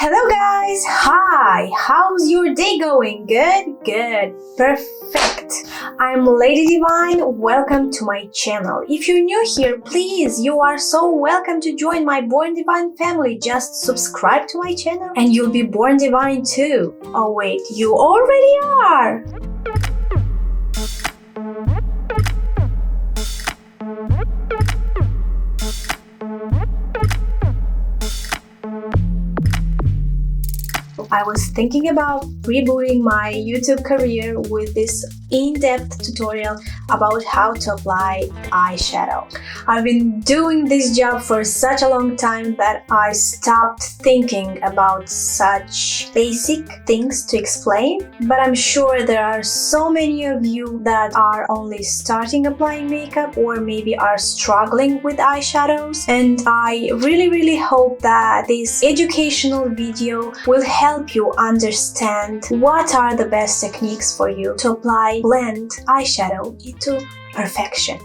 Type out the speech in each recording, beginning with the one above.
Hello guys! Hi! How's your day going? Good. Perfect. I'm Lady Divine. Welcome to my channel. If you're new here, please, you are so welcome to join my Born Divine family. Just subscribe to my channel and you'll be Born Divine too. Oh wait, you already are! I was thinking about rebooting my YouTube career with this in-depth tutorial about how to apply eyeshadow. I've been doing this job for such a long time that I stopped thinking about such basic things to explain, but I'm sure there are so many of you that are only starting applying makeup or maybe are struggling with eyeshadows, and I really hope that this educational video will help you understand what are the best techniques for you to blend eyeshadow into perfection.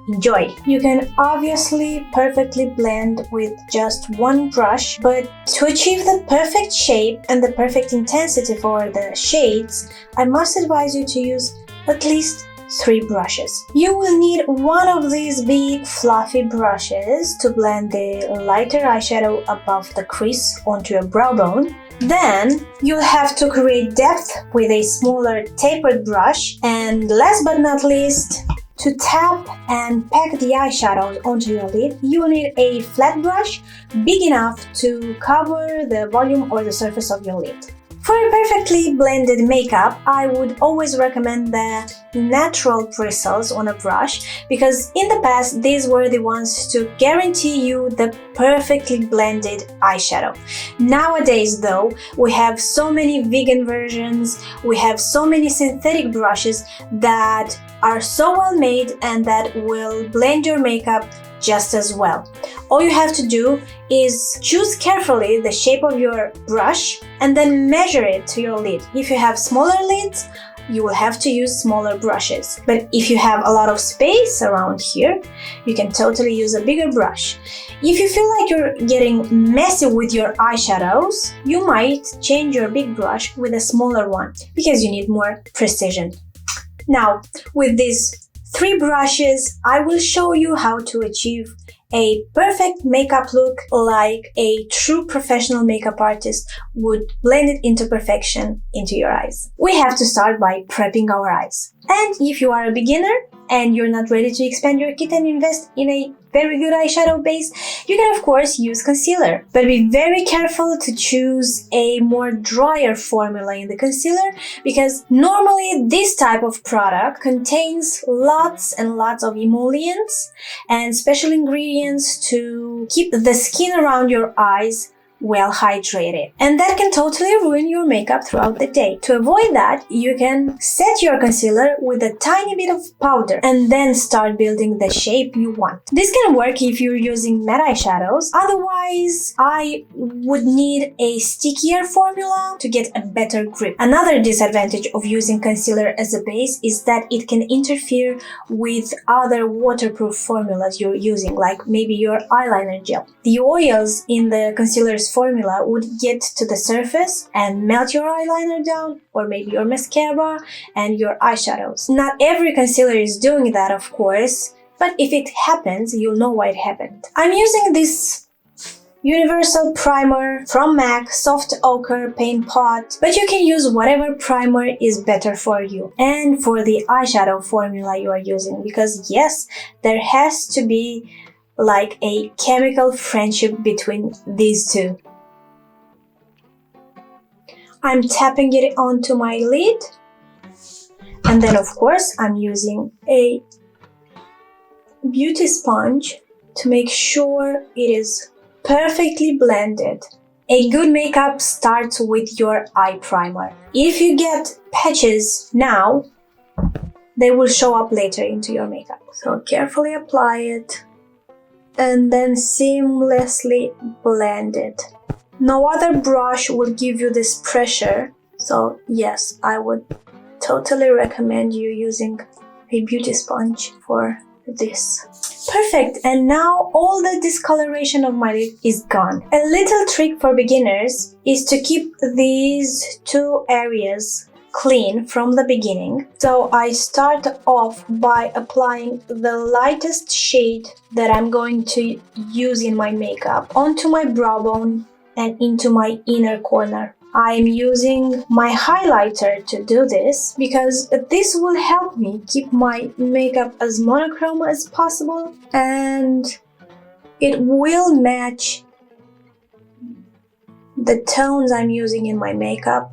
Enjoy! You can obviously perfectly blend with just one brush, but to achieve the perfect shape and the perfect intensity for the shades, I must advise you to use at least 3 brushes. You will need one of these big fluffy brushes to blend the lighter eyeshadow above the crease onto your brow bone. Then you'll have to create depth with a smaller tapered brush, and last but not least, to tap and pack the eyeshadows onto your lid, you'll need a flat brush big enough to cover the volume or the surface of your lid. For a perfectly blended makeup, I would always recommend the natural bristles on a brush, because in the past these were the ones to guarantee you the perfectly blended eyeshadow. Nowadays though, we have so many vegan versions, we have so many synthetic brushes that are so well made and that will blend your makeup just as well. All you have to do is choose carefully the shape of your brush and then measure it to your lid. If you have smaller lids, you will have to use smaller brushes. But if you have a lot of space around here, you can totally use a bigger brush. If you feel like you're getting messy with your eyeshadows, you might change your big brush with a smaller one because you need more precision. Now, with these 3 brushes, I will show you how to achieve a perfect makeup look like a true professional makeup artist would blend it into perfection into your eyes. We have to start by prepping our eyes. And if you are a beginner and you're not ready to expand your kit and invest in a very good eyeshadow base, you can of course use concealer. But be very careful to choose a more drier formula in the concealer, because normally this type of product contains lots and lots of emollients and special ingredients to keep the skin around your eyes well hydrated, and that can totally ruin your makeup throughout the day. To avoid that, you can set your concealer with a tiny bit of powder and then start building the shape you want. This can work if you're using matte eyeshadows. Otherwise, I would need a stickier formula to get a better grip. Another disadvantage of using concealer as a base is that it can interfere with other waterproof formulas you're using, like maybe your eyeliner gel. The oils in the concealer's formula would get to the surface and melt your eyeliner down, or maybe your mascara and your eyeshadows. Not every concealer is doing that, of course, but if it happens, you'll know why it happened. I'm using this universal primer from MAC, soft ochre paint pot, but you can use whatever primer is better for you and for the eyeshadow formula you are using, because yes, there has to be like a chemical friendship between these two. I'm tapping it onto my lid, and then of course I'm using a beauty sponge to make sure it is perfectly blended. A good makeup starts with your eye primer. If you get patches now, they will show up later into your makeup. So carefully apply it and then seamlessly blend it. No other brush will give you this pressure, so yes, I would totally recommend you using a beauty sponge for this. Perfect, and now all the discoloration of my lid is gone. A little trick for beginners is to keep these two areas clean from the beginning. So I start off by applying the lightest shade that I'm going to use in my makeup onto my brow bone and into my inner corner. I am using my highlighter to do this because this will help me keep my makeup as monochrome as possible, and it will match the tones I'm using in my makeup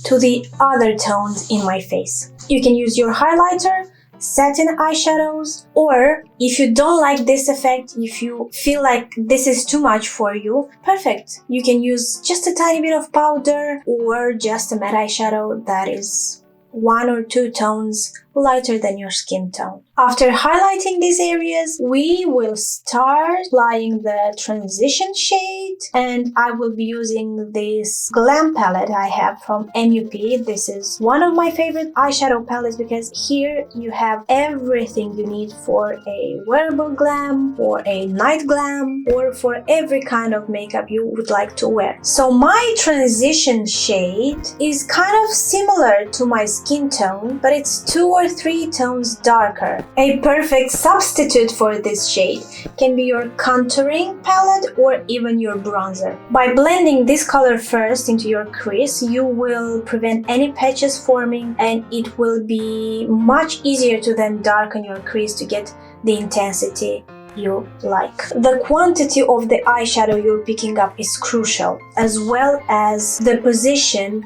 to the other tones in my face. You can use your highlighter, satin eyeshadows, or if you don't like this effect, if you feel like this is too much for you, perfect. You can use just a tiny bit of powder or just a matte eyeshadow that is 1 or 2 tones lighter than your skin tone. After highlighting these areas, we will start applying the transition shade, and I will be using this glam palette I have from MUP. This is one of my favorite eyeshadow palettes because here you have everything you need for a wearable glam or a night glam or for every kind of makeup you would like to wear. So my transition shade is kind of similar to my skin tone, but it's 2 or 3 tones darker. A perfect substitute for this shade can be your contouring palette or even your bronzer. By blending this color first into your crease, you will prevent any patches forming, and it will be much easier to then darken your crease to get the intensity you like. The quantity of the eyeshadow you're picking up is crucial, as well as the position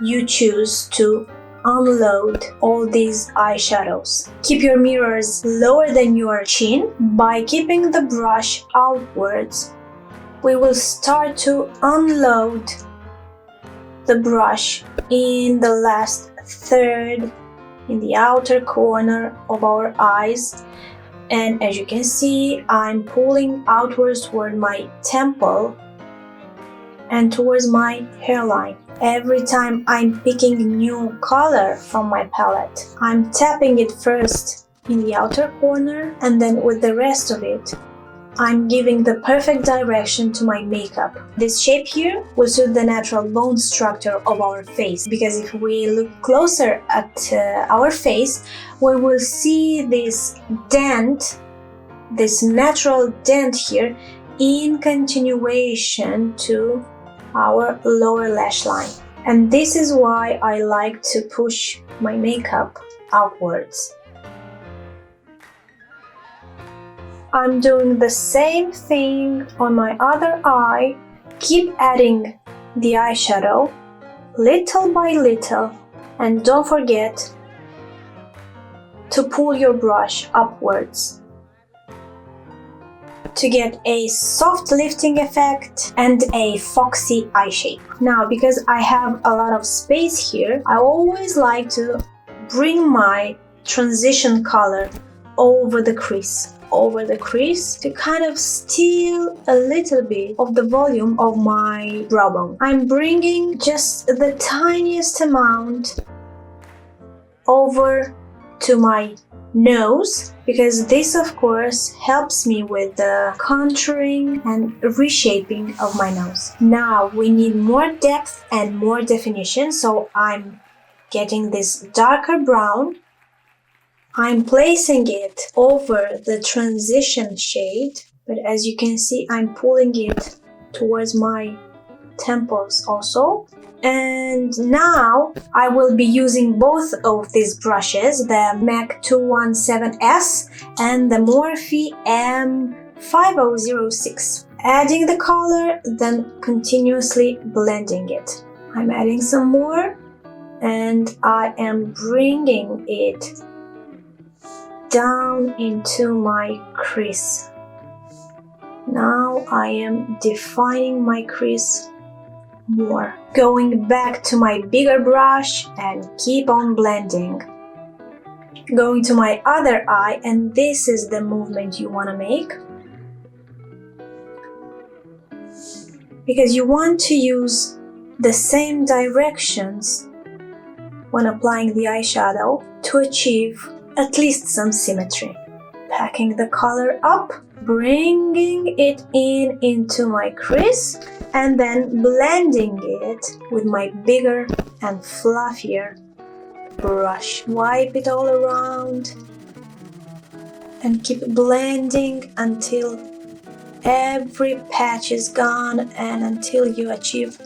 you choose to unload all these eyeshadows. Keep your mirrors lower than your chin. By keeping the brush outwards, we will start to unload the brush in the last third, in the outer corner of our eyes. And as you can see, I'm pulling outwards toward my temple and towards my hairline. Every time I'm picking new color from my palette, I'm tapping it first in the outer corner, and then with the rest of it, I'm giving the perfect direction to my makeup. This shape here will suit the natural bone structure of our face, because if we look closer at our face, we will see this dent, this natural dent here in continuation to our lower lash line. And this is why I like to push my makeup outwards. I'm doing the same thing on my other eye. Keep adding the eyeshadow little by little, and don't forget to pull your brush upwards to get a soft lifting effect and a foxy eye shape. Now, because I have a lot of space here, I always like to bring my transition color over the crease to kind of steal a little bit of the volume of my brow bone. I'm bringing just the tiniest amount over to my nose, because this of course helps me with the contouring and reshaping of my nose. Now we need more depth and more definition, so I'm getting this darker brown. I'm placing it over the transition shade, but as you can see, I'm pulling it towards my temples also. And now I will be using both of these brushes, the MAC 217S and the Morphe M5006. Adding the color, then continuously blending it. I'm adding some more, and I am bringing it down into my crease. Now I am defining my crease more. Going back to my bigger brush and keep on blending. Going to my other eye, and this is the movement you want to make, because you want to use the same directions when applying the eyeshadow to achieve at least some symmetry. Packing the color up, bringing it in into my crease, and then blending it with my bigger and fluffier brush. Wipe it all around and keep blending until every patch is gone and until you achieve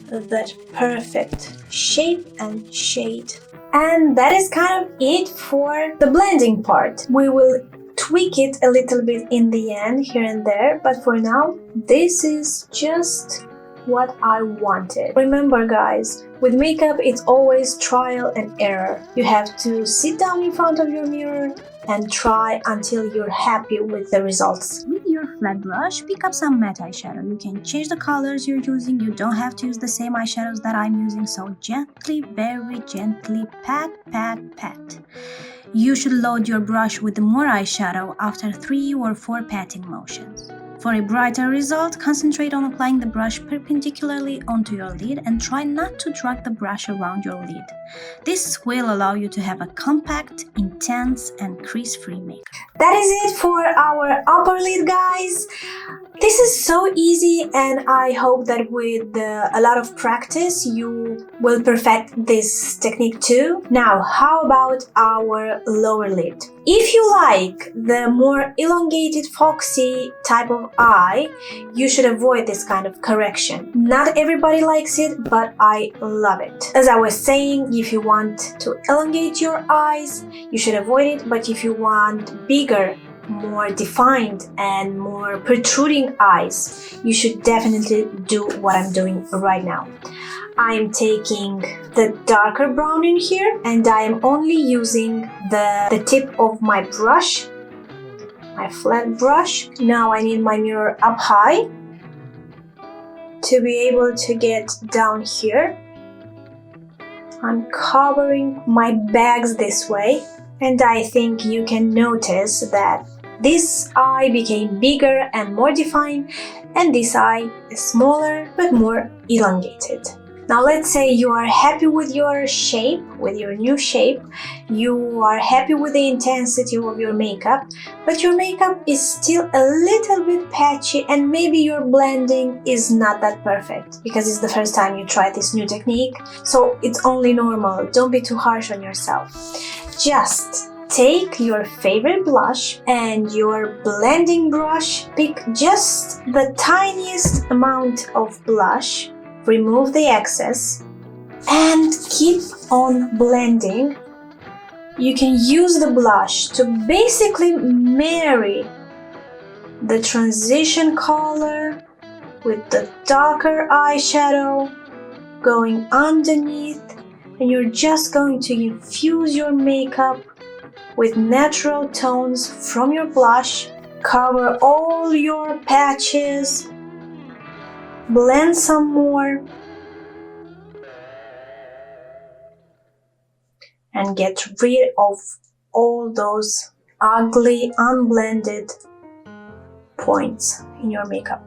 that perfect shape and shade. And that is kind of it for the blending part. We will tweak it a little bit in the end, here and there, but for now, this is just what I wanted. Remember guys, with makeup it's always trial and error. You have to sit down in front of your mirror and try until you're happy with the results. With your flat brush, pick up some matte eyeshadow. You can change the colors you're using. You don't have to use the same eyeshadows that I'm using, so gently, very gently pat, pat, pat. You should load your brush with more eyeshadow after 3 or 4 patting motions. For a brighter result, concentrate on applying the brush perpendicularly onto your lid and try not to drag the brush around your lid. This will allow you to have a compact, intense, and crease-free makeup. That is it for our upper lid, guys. This is so easy, and I hope that with a lot of practice you will perfect this technique too. Now, how about our lower lid? If you like the more elongated, foxy type of eye, you should avoid this kind of correction. Not everybody likes it, but I love it. As I was saying, if you want to elongate your eyes, you should avoid it, but if you want bigger, more defined and more protruding eyes, you should definitely do what I'm doing right now. I'm taking the darker brown in here and I am only using the tip of my brush, my flat brush. Now I need my mirror up high to be able to get down here. I'm covering my bags this way, and I think you can notice that this eye became bigger and more defined, and this eye is smaller but more elongated. Now let's say you are happy with your shape, with your new shape, you are happy with the intensity of your makeup, but your makeup is still a little bit patchy and maybe your blending is not that perfect because it's the first time you try this new technique, so it's only normal. Don't be too harsh on yourself. Just take your favorite blush and your blending brush, pick just the tiniest amount of blush, remove the excess, and keep on blending. You can use the blush to basically marry the transition color with the darker eyeshadow going underneath, and you're just going to infuse your makeup with natural tones from your blush. Cover all your patches, blend some more, and get rid of all those ugly, unblended points in your makeup.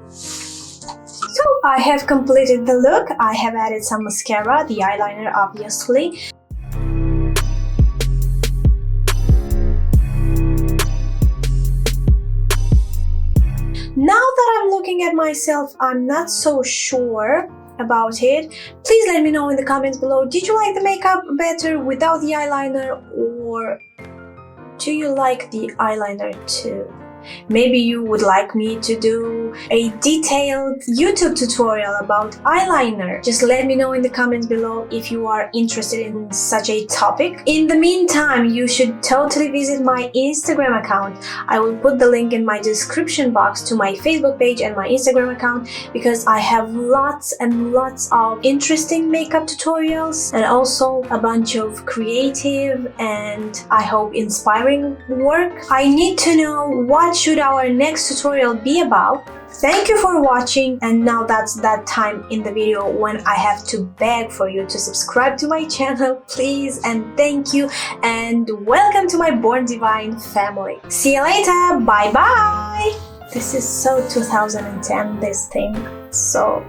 So I have completed the look. I have added some mascara, the eyeliner obviously. Now that I'm looking at myself, I'm not so sure about it. Please let me know in the comments below. Did you like the makeup better without the eyeliner, or do you like the eyeliner too? Maybe you would like me to do a detailed YouTube tutorial about eyeliner. Just let me know in the comments below if you are interested in such a topic. In the meantime, you should totally visit my Instagram account. I will put the link in my description box to my Facebook page and my Instagram account, because I have lots and lots of interesting makeup tutorials and also a bunch of creative and I hope inspiring work. I need to know what should our next tutorial be about. Thank you for watching, and now that's that time in the video when I have to beg for you to subscribe to my channel, please, and thank you, and welcome to my Born Divine family. See you later, bye bye. This is so 2010, this thing, so